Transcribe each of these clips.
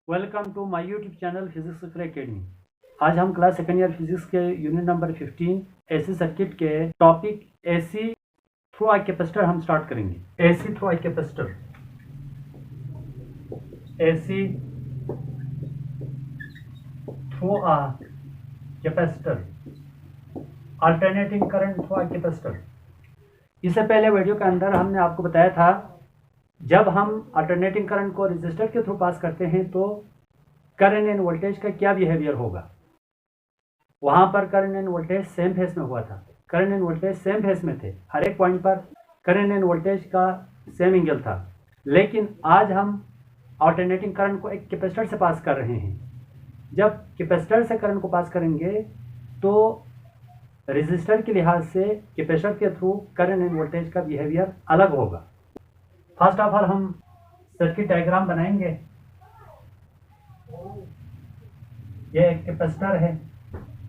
Welcome to my YouTube channel physics academy. आज हम class second year physics के unit number 15 AC circuit के topic AC through a capacitor हम start करेंगे। AC through a capacitor, AC through a capacitor, alternating current through a capacitor. इससे पहले video के अंदर हमने आपको बताया था जब हम अल्टरनेटिंग करंट को रेजिस्टर के थ्रू पास करते हैं तो करंट एंड वोल्टेज का क्या बिहेवियर होगा। वहां पर current end voltage same face में हुआ था, current end voltage same face में थे, हर एक पॉइंट पर करंट एंड वोल्टेज का सेम एंगल था। लेकिन आज हम अल्टरनेटिंग करंट को एक कैपेसिटर से पास कर रहे हैं। जब कैपेसिटर से करंट को पास करेंगे तो रेजिस्टर के लिहाज से कैपेसिटर के थ्रू करंट एंड वोल्टेज का बिहेवियर अलग होगा। फर्स्ट ऑफ ऑल हम सर्किट डायग्राम बनाएंगे। ये एक कैपेसिटर है,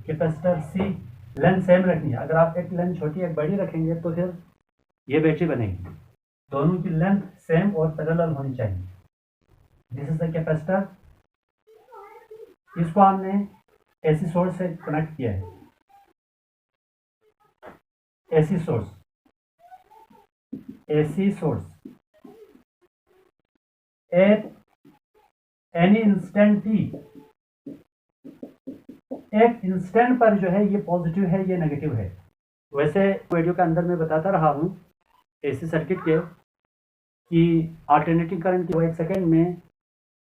कैपेसिटर सी, लेंथ सेम रखनी है। अगर आप एक लेंथ छोटी एक बड़ी रखेंगे तो फिर ये बैटरी बनेगी। दोनों की लेंथ सेम और पैरेलल होनी चाहिए। This is the capacitor. इसको हमने एसी सोर्स से कनेक्ट किया है। AC source, AC source at any instant T, एक इंस्टेंट पर जो है ये पॉजिटिव है, ये नेगेटिव है। वैसे वीडियो के अंदर मैं बताता रहा हूँ एसी सर्किट के कि अल्टरनेटिंग करंट की वो एक सेकेंड में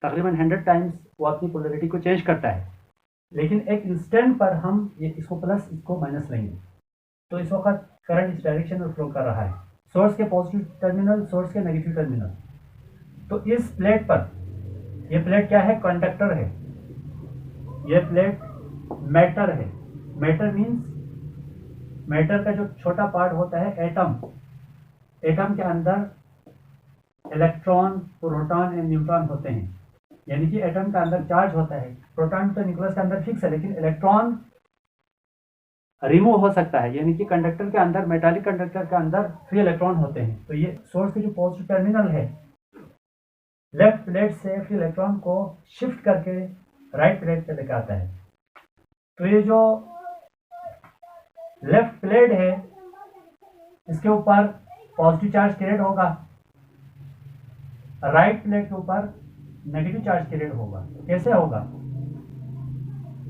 तकरीबन 100 टाइम्स वो अपनी पोलरिटी को चेंज करता है। लेकिन एक इंस्टेंट पर हम ये इसको प्लस इसको माइनस लेंगे तो इस वक्त करंट इस डायरेक्शन में फ्लो कर रहा है। सोर्स के पॉजिटिव टर्मिनल, सोर्स के नेगेटिव टर्मिनल। तो इस प्लेट पर, ये प्लेट क्या है? कंडक्टर है। ये प्लेट मैटर है। मैटर मीन्स मैटर का जो छोटा पार्ट होता है एटम। एटम के अंदर इलेक्ट्रॉन, प्रोटॉन एंड न्यूट्रॉन होते हैं। यानी कि एटम का अंदर चार्ज होता है। प्रोटॉन तो न्यूक्लियस के अंदर फिक्स है, लेकिन इलेक्ट्रॉन रिमूव हो सकता है। यानी कि कंडक्टर के अंदर, मेटालिक कंडक्टर के अंदर फ्री इलेक्ट्रॉन होते हैं। तो ये सोर्स के जो पॉजिटिव टर्मिनल है, लेफ्ट प्लेट से फ्री इलेक्ट्रॉन को शिफ्ट करके राइट प्लेट पे लेकर आता है। तो ये जो लेफ्ट प्लेट है इसके ऊपर पॉजिटिव चार्ज क्रिएट होगा, राइट प्लेट के ऊपर नेगेटिव चार्ज क्रिएट होगा। कैसे होगा?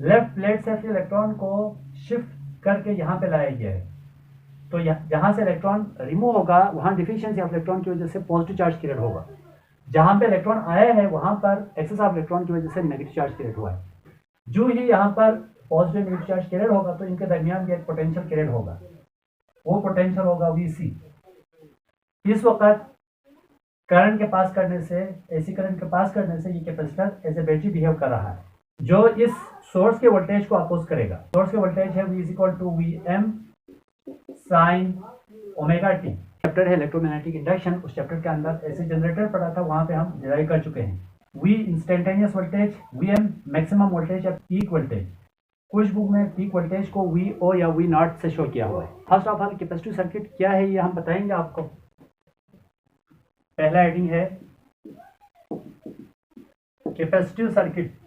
लेफ्ट प्लेट से फ्री इलेक्ट्रॉन को शिफ्ट करके यहाँ पे लाया गया है। तो जहाँ से इलेक्ट्रॉन रिमूव होगा वहाँ डिफिशियंसी ऑफ इलेक्ट्रॉन की वजह से पॉजिटिव चार्ज क्रिएट होगा। जहाँ पे इलेक्ट्रॉन आया है वहाँ पर एक्सेस ऑफ इलेक्ट्रॉन की वजह से नेगेटिव चार्ज क्रिएट हुआ है। जो ही यहाँ पर पॉजिटिव नेगेटिव चार्ज क्रिएट होगा तो इनके दरमियान भी एक पोटेंशियल क्रिएट होगा। वो पोटेंशियल होगा VC। इस वक्त करंट के पास करने से, एसी करंट के पास करने से ये capacitor as a battery behave कर रहा है जो इस सोर्स के वोल्टेज को अपोज करेगा। सोर्स के वोल्टेज है V = Vm sin omega T. Chapter है इलेक्ट्रोमैग्नेटिक इंडक्शन। उस चैप्टर के अंदर एसी जनरेटर पढ़ा था, वहां पे हम डिराइव कर चुके हैं। V instantaneous voltage, Vm maximum voltage या पीक वोल्टेज। कुछ बुक में पीक वोल्टेज को VO या V0 से शो किया हुआ है। First of all capacitive circuit क्या है ये हम बताएंगे आपको। पहला हेडिंग है capacitive circuit.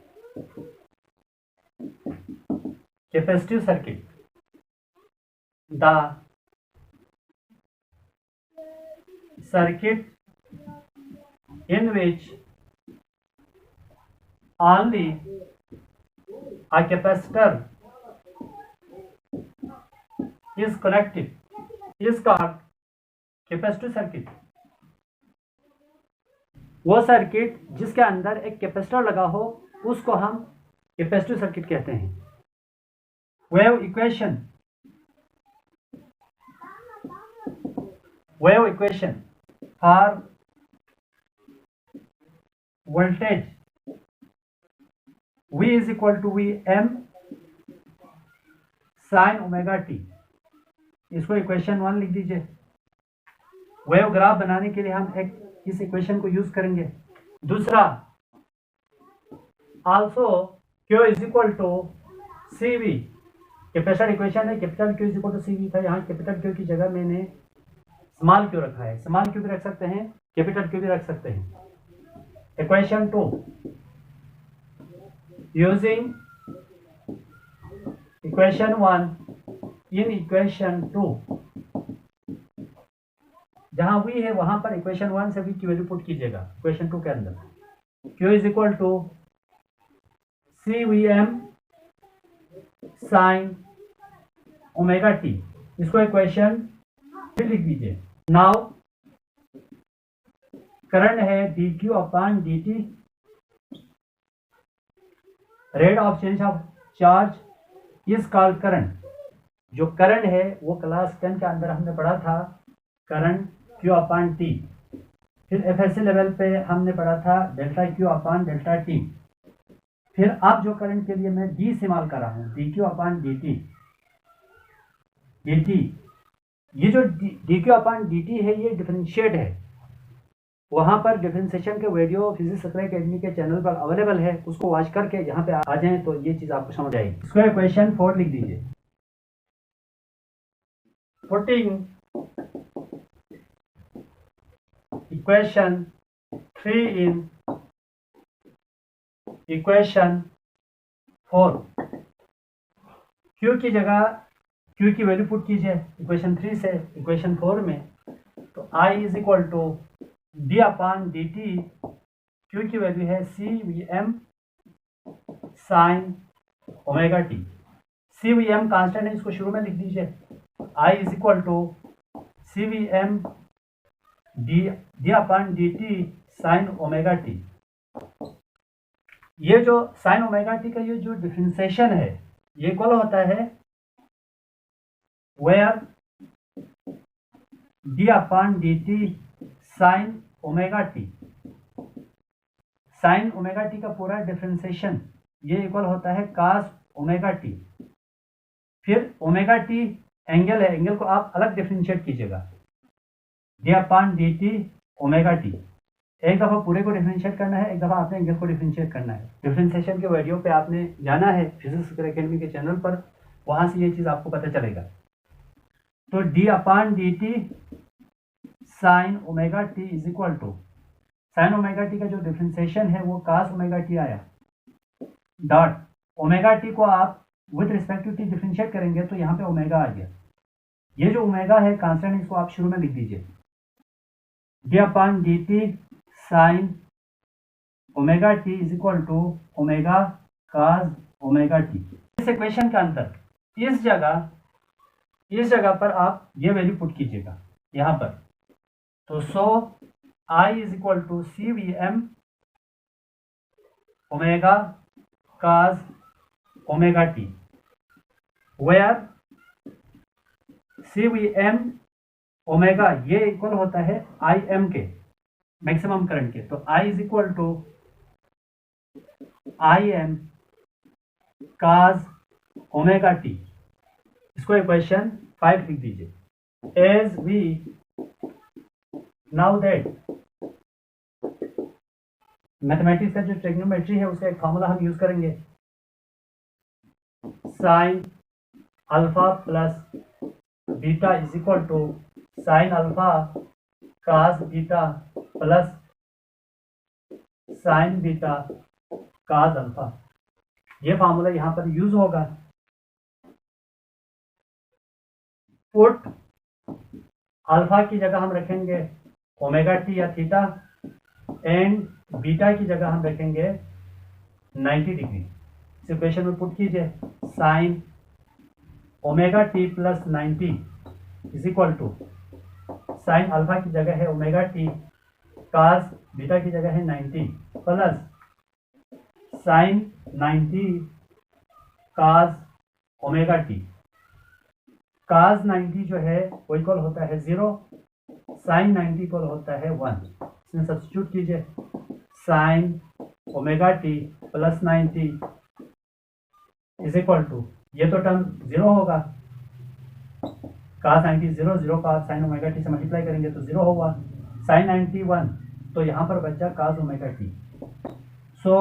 Capacitive circuit, the circuit in which only a capacitor is connected is called capacitive circuit। वो सर्किट जिसके अंदर एक कैपेसिटर लगा हो उसको हम कैपेसिटिव सर्किट कहते हैं। Wave equation for voltage V = Vm sin omega T. इसको इक्वेशन 1 लिख दीजिए। वेव ग्राफ बनाने के लिए हम एक इस इक्वेशन को यूज करेंगे। दूसरा, also Q = CV। Capacitor equation है, कैपिटल Q = CV था। यहाँ कैपिटल Q की जगह मैंने स्मॉल क्यू रखा है। स्मॉल क्यू भी रख सकते हैं, कैपिटल क्यू भी रख सकते हैं। Equation 2, using equation 1 in equation 2, जहां v है वहां पर इक्वेशन 1 से v की वैल्यू पुट कीजिएगा इक्वेशन 2 के अंदर। q is equal to CVM sine omega T, इसको इक्वेशन फिर लिख दीजिए। नाउ करंट है dq अपॉन dt, rate of change of charge is called current. जो करंट है वो क्लास 10 के अंदर हमने पढ़ा था करंट q अपॉन टी। फिर एफएससी लेवल पे हमने पढ़ा था delta q upon delta T. फिर अब जो करंट के लिए मैं डी इस्तेमाल कर रहा हूँ dq अपॉन dt। ये जो dq अपॉन dt है ये डिफरेंशिएट है। वहाँ पर डिफरेंशिएशन के वीडियो फिजिक्स एकेडमी के चैनल पर अवेलेबल है, उसको वॉच करके यहाँ पे आ जाएं तो ये चीज़ आपको समझ आएगी। इसको इक्वेशन 4 लिख दीजिए। Putting equation 3 in equation 4, q की जगह q की वैल्यू पुट कीजिए इक्वेशन 3 से इक्वेशन 4 में। तो I is equal to D upon D T, Q की वैल्यू है CVM sine omega T. CVM constant है, इसको शुरू में लिख दीजिए। I is equal to CVM D upon D T sine omega T. ये जो साइन ओमेगा टी का ये जो डिफरेंशिएशन है ये इक्वल होता है where D upon D T sine omega T. Sine omega T का पूरा डिफरेंशिएशन ये इक्वल होता है cos ओमेगा टी। फिर ओमेगा टी एंगल है, एंगल को आप अलग डिफरेंशिएट कीजिएगा, D upon D T omega T. एक दफ़ा पूरे को डिफरेंशिएट करना है, एक दफ़ा आपने एंगल को डिफरेंशिएट करना है। डिफरेंशिएशन के वीडियो पे आपने जाना है फिजिक्स एकेडमी के चैनल पर, वहाँ से ये चीज़ आपको पता चलेगा। तो D upon D T sine omega T is equal to, sine omega T का जो डिफरेंशिएशन है वो cos ओमेगा टी आया, डॉट ओमेगा टी को आप with respect to T differentiate करेंगे तो यहाँ पे ओमेगा आ गया। ये जो ओमेगा है कांस्टेंट, इसको आप शुरू में लिख दीजिए, D upon D T sine omega T is equal to omega cos omega T. इस इक्वेशन के अंदर इस जगह पर आप ये वैल्यू पुट कीजिएगा यहाँ पर। तो so I is equal to CVM omega cos omega T, where CVM omega ये इक्वल होता है IM के, मैक्सिमम करंट के। तो I is equal to IM cos omega T, इसको इक्वेशन 5 लिख दीजिए। As we know that mathematics का जो ट्रिग्नोमेट्री है उसका एक फॉर्मूला हम यूज करेंगे, sine alpha plus beta is equal to sine alpha cos beta plus sine beta cos alpha. ये फार्मूला यहाँ पर यूज होगा। पुट अल्फा की जगह हम रखेंगे ओमेगा टी या थीटा, एंड बीटा की जगह हम रखेंगे 90 डिग्री। इस इक्वेशन में पुट कीजिए, sine omega T plus 90 is equal to sine alpha की जगह है ओमेगा टी, cos बीटा की जगह है 90 plus sign 90 cos omega T. cos 90 जो है वो इक्वल होता है 0, साइन 90 इक्वल होता है 1। इसमें सब्स्टिट्यूट कीजिए, sine omega T plus 90 is equal to, ये तो टर्म 0 होगा, cos 90 0, 0 का साइन ओमेगा टी से मल्टीप्लाई करेंगे तो 0 होगा, साइन 90 1, तो यहाँ पर बचा cos omega T. So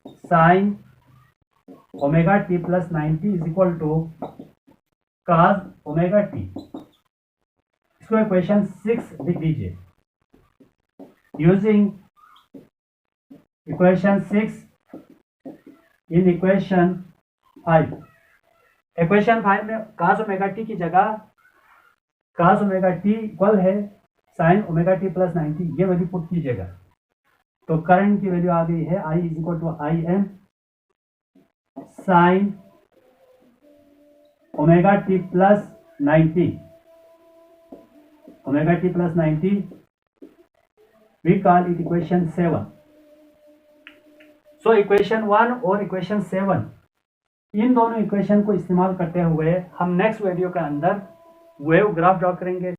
sine omega T plus 90 is equal to cos omega T. इसको इक्वेशन 6 लिख दीजिए। Using equation 6 in equation 5, equation 5 में cos ओमेगा टी की जगह cos ओमेगा टी इक्वल है sin ओमेगा टी प्लस 90, ये value put कीजिएगा। तो करंट की वैल्यू आ गई है I is equal to I M sine omega T plus 90, omega T plus 90, we call it equation 7। So equation 1 और equation 7, इन दोनों equation को इस्तेमाल करते हुए हम नेक्स्ट वीडियो के अंदर वेव ग्राफ ड्रॉ करेंगे।